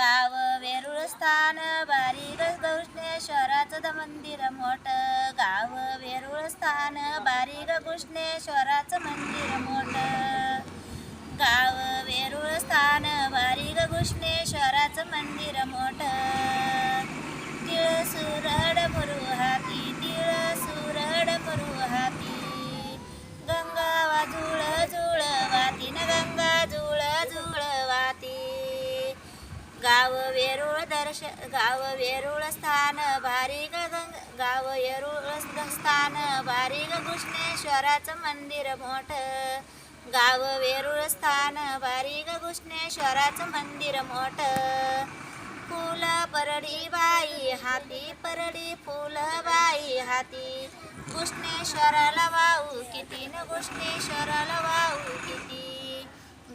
गाव वेरूळ स्थान बारी घुष्णेश्वराचं मंदिर मोठं. गाव वेरूळ स्थान बारी घुष्णेश्वराचं मंदिर मोठं. गाव वेरूळ स्थान बारी घुष्णेश्वराचं मंदिर मोठं. तिळ सुरड मुरू हाती, तिळ सुरड मुरू हाती. गंगा वाजुळ जुळ वाती न गंगा जुळ जुळ वाती. गाव वेरूळ स्थान भारी गाव वेरूळ स्थान भारी घुष्णेश्वराचं मंदिर मोठं. गाव वेरूळ स्थान भारी घुष्णेश्वराचं मंदिर मोठं. फुल परडी बाई हाती, परडी फुल बाई हाती. घुष्णेश्वराला वाहू किती न घुष्णेश्वराला वाहू किती.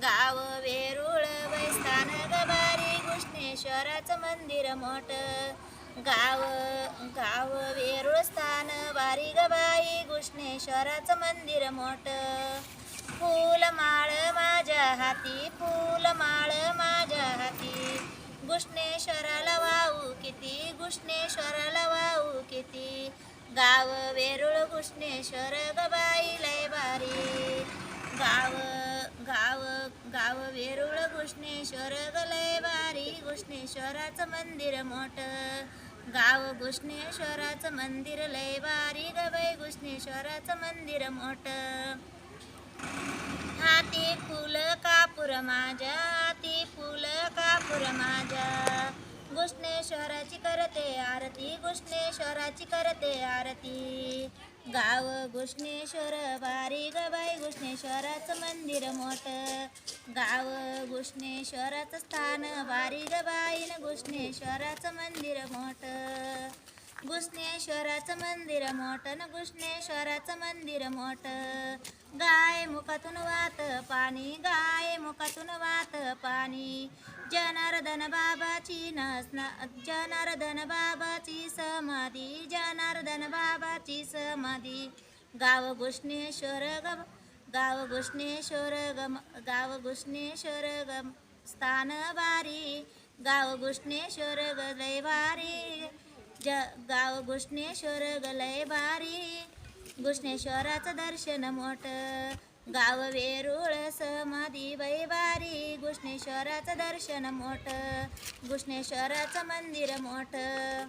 गाव वेरूळ स्थान गबारी घुष्णेश्वराचं मंदिर मोठं. गाव वेरूळ स्थान बारी गबाई घुष्णेश्वराचं मंदिर मोठं. फूलमाळ माझ्या हाती, फूलमाळ माझ्या हाती. घुष्णेश्वराला वाहू किती, घुष्णेश्वराला वाहू किती. गाव वेरूळ घुष्णेश्वर गबाई लय भारी. गाव वेरूळ घुष्णेश्वर लय भारी. घुष्णेश्वराचं मंदिर मोठं. गाव घुष्णेश्वराचं मंदिर लय भारी गबाई घुष्णेश्वराचं मंदिर मोठं. हाती फुल कापूर माझ्या, हाती फुल कापूर माझ्या. घुष्णेश्वराची करते आरती, घुष्णेश्वराची करते आरती. गाव घुष्णेश्वर बारी गबाई घुष्णेश्वराचं मंदिर मोठं. गाव घुष्णेश्वराचं स्थान बारी गबाई न घुष्णेश्वराचं मंदिर मोठं. घुष्णेश्वराचं मंदिर मोठं न घुष्णेश्वराचं मंदिर मोठं. गाय मुखातून वाहत पाणी, गाय मुखातून वाहत पाणी. जनार्दन बाबाची जनार्दन बाबाची समाधी, जनार्दन बाबाची समाधी. गाव घुष्णेश्वर गाव घुष्णेश्वर स्थान भारी. गाव घुष्णेश्वर लय भारी. गाव घुष्णेश्वर लय भारी. घुष्णेश्वराचं दर्शन मोठं. गाव वेरूळ समाधी बाई भारी. घुष्णेश्वराचं दर्शन मोठं. घुष्णेश्वराचं मंदिर मोठं.